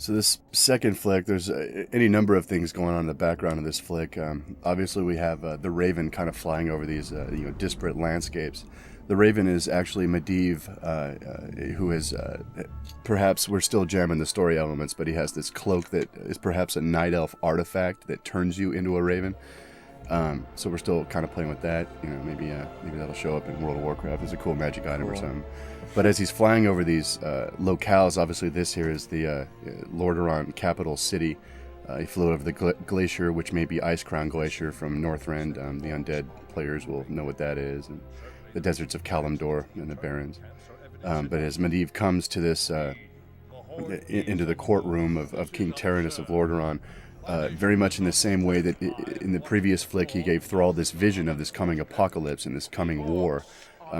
So this second flick, there's any number of things going on in the background of this flick. Obviously, we have the Raven kind of flying over these disparate landscapes. The Raven is actually Medivh, who is perhaps we're still jamming the story elements, but he has this cloak that is perhaps a night elf artifact that turns you into a Raven. So we're still kind of playing with that. Maybe that'll show up in World of Warcraft as a cool magic item or something. But as he's flying over these locales, obviously this here is the Lordaeron capital city. He flew over the glacier, which may be Ice Crown Glacier from Northrend. The undead players will know what that is. And the deserts of Kalimdor and the Barrens. But as Medivh comes to this, into the courtroom of King Tyrannus of Lordaeron, very much in the same way that in the previous flick he gave Thrall this vision of this coming apocalypse and this coming war,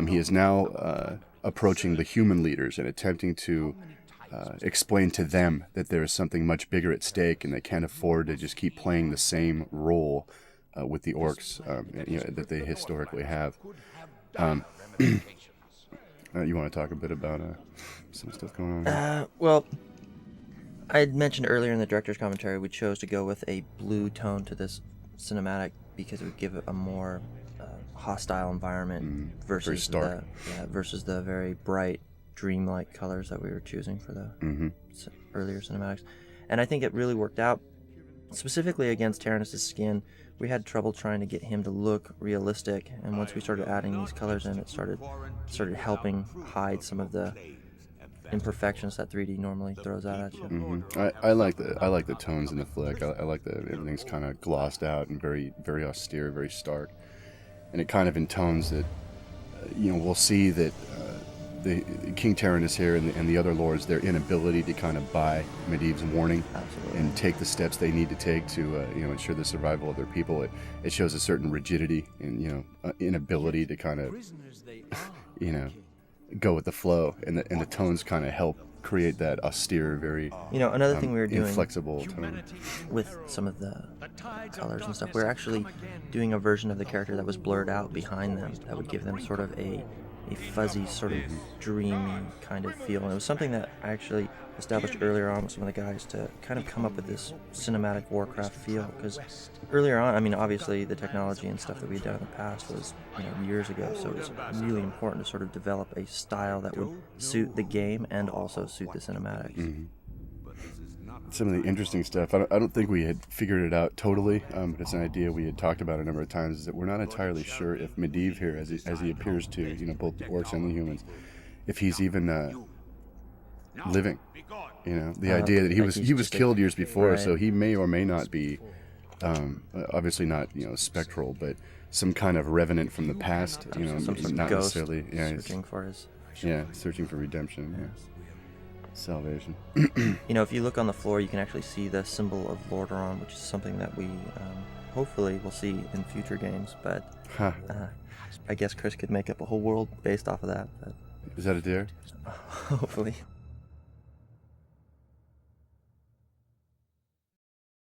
he is now approaching the human leaders and attempting to explain to them that there is something much bigger at stake and they can't afford to just keep playing the same role with the orcs that they historically have. You want to talk a bit about some stuff going on? Well, I had mentioned earlier in the director's commentary we chose to go with a blue tone to this cinematic because it would give it a more hostile environment versus the very bright, dreamlike colors that we were choosing for the earlier cinematics. And I think it really worked out. Specifically against Tyrannus' skin, we had trouble trying to get him to look realistic, and once we started adding these colors in, it started helping hide some of the imperfections that 3D normally throws out at you. I like the tones in the flick. I like that everything's kind of glossed out and very, very austere, very stark, and it kind of intones that we'll see that the King Tyrannus here and the other lords, their inability to kind of buy Medivh's warning and take the steps they need to take to ensure the survival of their people. It shows a certain rigidity and inability to kind of go with the flow, and the tones kind of help create that austere, very another thing we were doing inflexible tone with some of the colors and stuff. We were actually doing a version of the character that was blurred out behind them that would give them sort of a fuzzy, sort of dreamy kind of feel. And it was something that I actually established earlier on with some of the guys to kind of come up with this cinematic Warcraft feel. Because earlier on, I mean, obviously the technology and stuff that we had done in the past was years ago, so it was really important to sort of develop a style that would suit the game and also suit the cinematics. Some of the interesting stuff, I don't think we had figured it out totally, but it's an idea we had talked about a number of times, is that we're not entirely sure if Medivh here, as he appears to both the orcs and the humans, if he's even living. The idea that he was killed years before, so he may or may not be, obviously not spectral, but some kind of revenant from the past. Some not ghost necessarily searching for his searching for redemption. Salvation. If you look on the floor, you can actually see the symbol of Lordaeron, which is something that we hopefully will see in future games. But I guess Chris could make up a whole world based off of that. But is that a dare? hopefully.